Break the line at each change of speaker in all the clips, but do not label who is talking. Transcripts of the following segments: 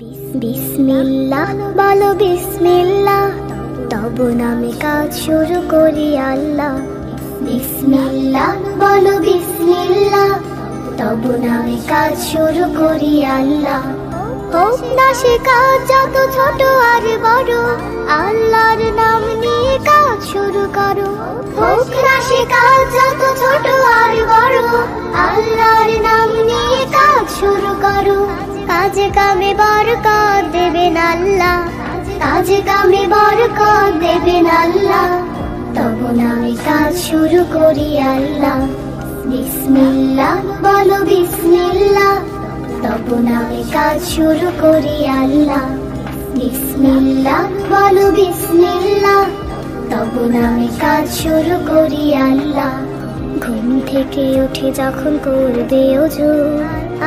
বিসমিল্লাহ বলো বিসমিল্লাহ, তব নামে কাজ শুরু করি আল্লাহ। বিসমিল্লাহ বলো বিসমিল্লাহ, তব নামে কাজ শুরু করি আল্লাহ। হোক না সে কাজ যত ছোট আর বড়, আল্লাহর নাম নিয়ে কাজ শুরু করো। হোক না সে কাজ যত ছোট আর বড়, আল্লাহর নাম নিয়ে কাজ শুরু করো। কাজে কামে বরকত দেবেন আল্লাহ, কাজে কামে বরকত দেবেন আল্লাহ। তব নামে কাজ শুরু করি আল্লাহ। বিসমিল্লাহ বলো বিসমিল্লাহ, তব নামে কাজ শুরু করি আল্লাহ। বিসমিল্লাহ বলো বিসমিল্লাহ, তব নামে কাজ শুরু করি আল্লাহ। ঘুম থেকে উঠে যখন করবে ওযু,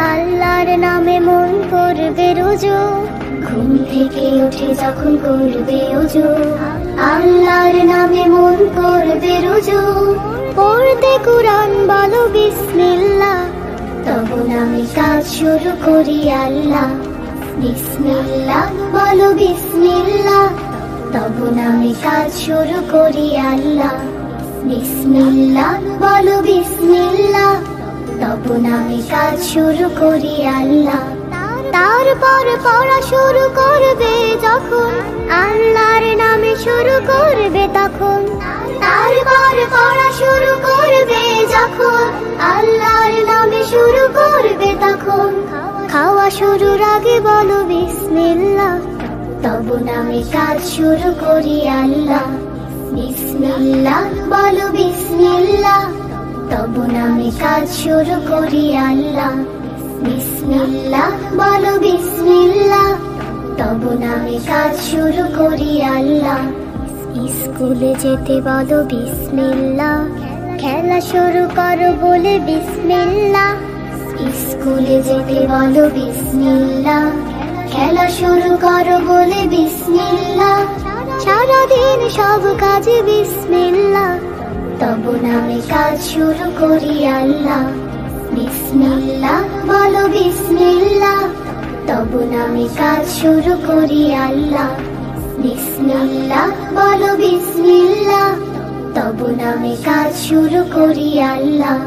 আল্লাহর নামে মন করবে রুজু। ঘুম থেকে উঠে যখন করবে ওযু, আল্লাহর নামে মন করবে রুজু। পড়তে কুরআন বলো বিসমিল্লাহ, তব নামে কাজ শুরু করি আল্লাহ। বিসমিল্লাহ বলো বিসমিল্লাহ, তব নামে কাজ শুরু করি আল্লাহ। বিসমিল্লাহ বলো বিসমিল্লাহ, তব নামে কাজ শুরু করি আল্লাহ। তারপর পড়া শুরু করবে যখন, আল্লাহর নামে শুরু করবে তখন। তারপর পড়া শুরু করবে যখন, আল্লাহর নামে শুরু করবে তখন। খাওয়া শুরুর আগে বলো বিসমিল্লাহ, তব নামে কাজ শুরু করি আল্লাহ। বিসমিল্লাহ বলো বিসমিল্লাহ, তব নামে কাজ শুরু করি আল্লাহ। বিসমিল্লাহ বলো বিসমিল্লাহ, তব নামে কাজ শুরু করি আল্লাহ। স্কুলে যেতে বলো বিসমিল্লাহ, খেলা শুরু করো বলে বিসমিল্লাহ। স্কুলে যেতে বলো বিসমিল্লাহ, খেলা শুরু করো বলে বিসমিল্লাহ। সারাদিন সব কাজে বিসমিল্লাহ, তব নামে কাজ শুরু করি আল্লাহ। বিসমিল্লাহ বলো বিসমিল্লাহ, তব নামে কাজ শুরু করি আল্লাহ। বিসমিল্লাহ বলো বিসমিল্লাহ, তব নামে কাজ শুরু করি আল্লাহ।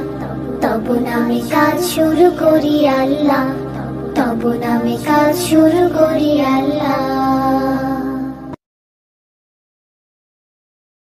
তব নামে কাজ শুরু করি আল্লাহ, তব নামে কাজ শুরু করি আল্লাহ।